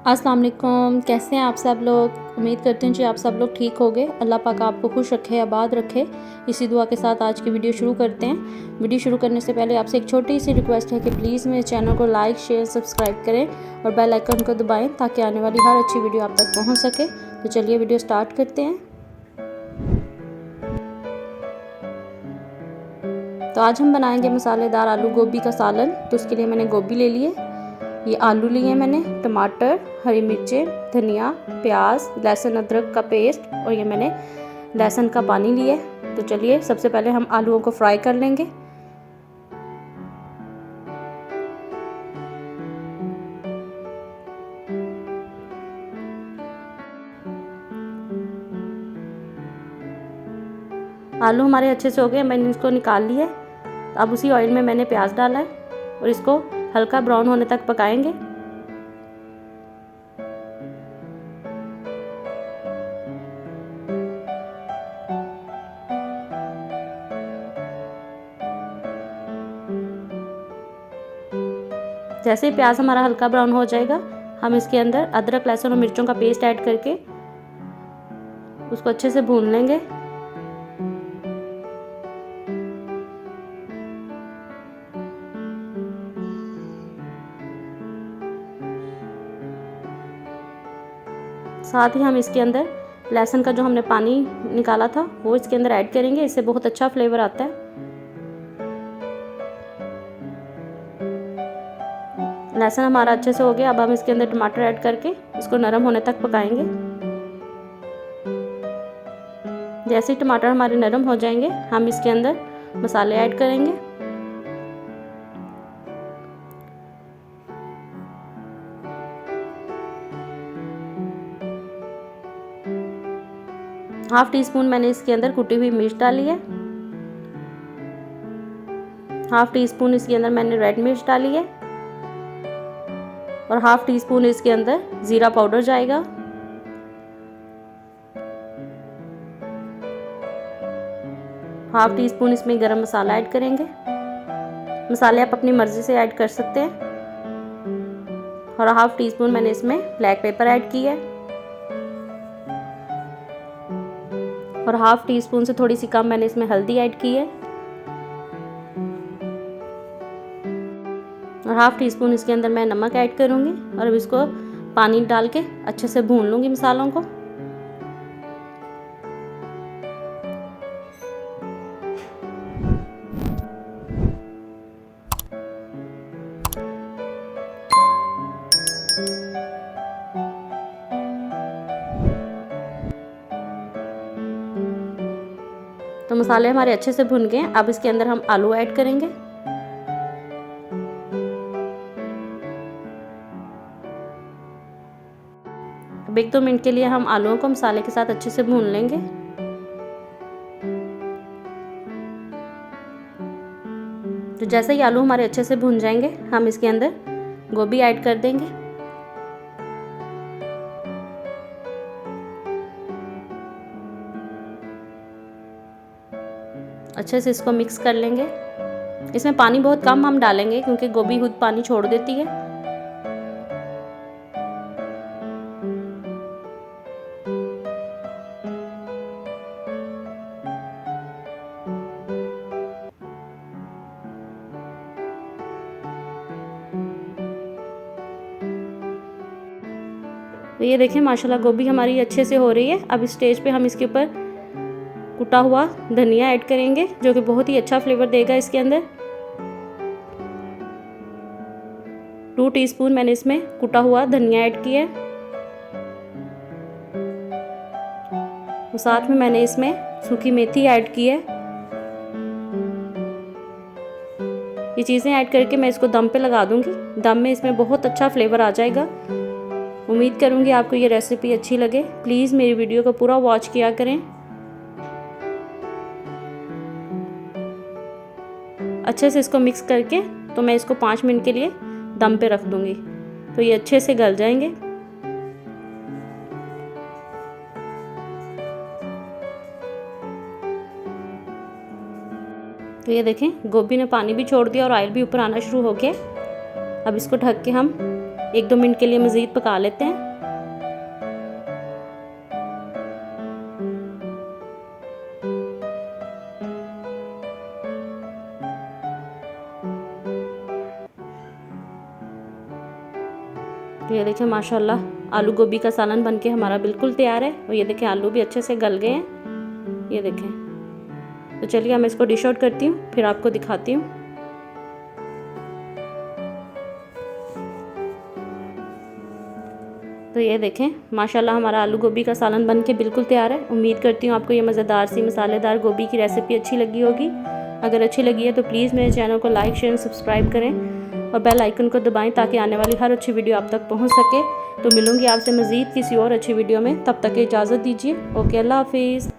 अस्सलाम वालेकुम। कैसे हैं आप सब लोग? उम्मीद करते हैं जी आप सब लोग ठीक होंगे। अल्लाह पाक आपको खुश रखे, आबाद रखे। इसी दुआ के साथ आज की वीडियो शुरू करते हैं। वीडियो शुरू करने से पहले आपसे एक छोटी सी रिक्वेस्ट है कि प्लीज़ मेरे चैनल को लाइक, शेयर, सब्सक्राइब करें और बेल आइकन को दबाएं ताकि आने वाली हर अच्छी वीडियो आप तक पहुँच सके। तो चलिए वीडियो स्टार्ट करते हैं। तो आज हम बनाएंगे मसालेदार आलू गोभी का सालन। तो उसके लिए मैंने गोभी ले लिए, ये आलू लिए मैंने, टमाटर, हरी मिर्चें, धनिया, प्याज, लहसुन अदरक का पेस्ट और ये मैंने लहसुन का पानी लिया। तो चलिए सबसे पहले हम आलूओं को फ्राई कर लेंगे। आलू हमारे अच्छे से हो गए, मैंने इसको निकाल लिया। अब उसी ऑयल में मैंने प्याज डाला है और इसको हल्का ब्राउन होने तक पकाएंगे। जैसे ही प्याज हमारा हल्का ब्राउन हो जाएगा, हम इसके अंदर अदरक, लहसुन और मिर्चों का पेस्ट ऐड करके उसको अच्छे से भून लेंगे। साथ ही हम इसके अंदर लहसुन का जो हमने पानी निकाला था वो इसके अंदर ऐड करेंगे। इससे बहुत अच्छा फ्लेवर आता है। लहसुन हमारा अच्छे से हो गया। अब हम इसके अंदर टमाटर ऐड करके इसको नरम होने तक पकाएंगे। जैसे ही टमाटर हमारे नरम हो जाएंगे, हम इसके अंदर मसाले ऐड करेंगे। हाफ टी स्पून मैंने इसके अंदर कुटी हुई मिर्च डाली है। हाफ टी स्पून इसके अंदर मैंने रेड मिर्च डाली है और हाफ टी स्पून इसके अंदर जीरा पाउडर जाएगा। हाफ टी स्पून इसमें गरम मसाला ऐड करेंगे। मसाले आप अपनी मर्जी से ऐड कर सकते हैं। और हाफ टी स्पून मैंने इसमें ब्लैक पेपर ऐड की है और हाफ टी स्पून से थोड़ी सी कम मैंने इसमें हल्दी ऐड की है और हाफ टी स्पून इसके अंदर मैं नमक ऐड करूंगी। और अब इसको पानी डाल के अच्छे से भून लूंगी मसालों को। तो मसाले हमारे अच्छे से भुन गए। अब इसके अंदर हम आलू ऐड करेंगे। अब 1-2 मिनट के लिए हम आलूओं को मसाले के साथ अच्छे से भून लेंगे। तो जैसे ही आलू हमारे अच्छे से भुन जाएंगे, हम इसके अंदर गोभी ऐड कर देंगे। अच्छे से इसको मिक्स कर लेंगे। इसमें पानी बहुत कम हम डालेंगे क्योंकि गोभी खुद पानी छोड़ देती है। तो ये देखें माशाल्लाह गोभी हमारी अच्छे से हो रही है। अब इस स्टेज पे हम इसके ऊपर कुटा हुआ धनिया ऐड करेंगे जो कि बहुत ही अच्छा फ्लेवर देगा इसके अंदर। 2 टीस्पून मैंने इसमें कुटा हुआ धनिया ऐड किया है और साथ में मैंने इसमें सूखी मेथी ऐड की है। ये चीज़ें ऐड करके मैं इसको दम पे लगा दूंगी। दम में इसमें बहुत अच्छा फ्लेवर आ जाएगा। उम्मीद करूंगी आपको ये रेसिपी अच्छी लगे। प्लीज़ मेरी वीडियो को पूरा वॉच किया करें। अच्छे से इसको मिक्स करके तो मैं इसको 5 मिनट के लिए दम पे रख दूंगी तो ये अच्छे से गल जाएंगे। तो ये देखें गोभी ने पानी भी छोड़ दिया और ऑयल भी ऊपर आना शुरू हो गया। अब इसको ढक के हम 1-2 मिनट के लिए मज़ीद पका लेते हैं। तो ये देखें माशाल्लाह आलू गोभी का सालन बनके हमारा बिल्कुल तैयार है। और ये देखें आलू भी अच्छे से गल गए हैं, ये देखें। तो चलिए मैं इसको डिश आउट करती हूँ, फिर आपको दिखाती हूँ। तो ये देखें माशाल्लाह हमारा आलू गोभी का सालन बन के बिल्कुल तैयार है। उम्मीद करती हूँ आपको ये मज़ेदार सी मसालेदार गोभी की रेसिपी अच्छी लगी होगी। अगर अच्छी लगी है तो प्लीज़ मेरे चैनल को लाइक शेयर सब्सक्राइब करें और बेल आइकन को दबाएं ताकि आने वाली हर अच्छी वीडियो आप तक पहुँच सके। तो मिलूँगी आपसे मज़ीद किसी और अच्छी वीडियो में, तब तक इजाज़त दीजिए। ओके, अल्लाह हाफिज़।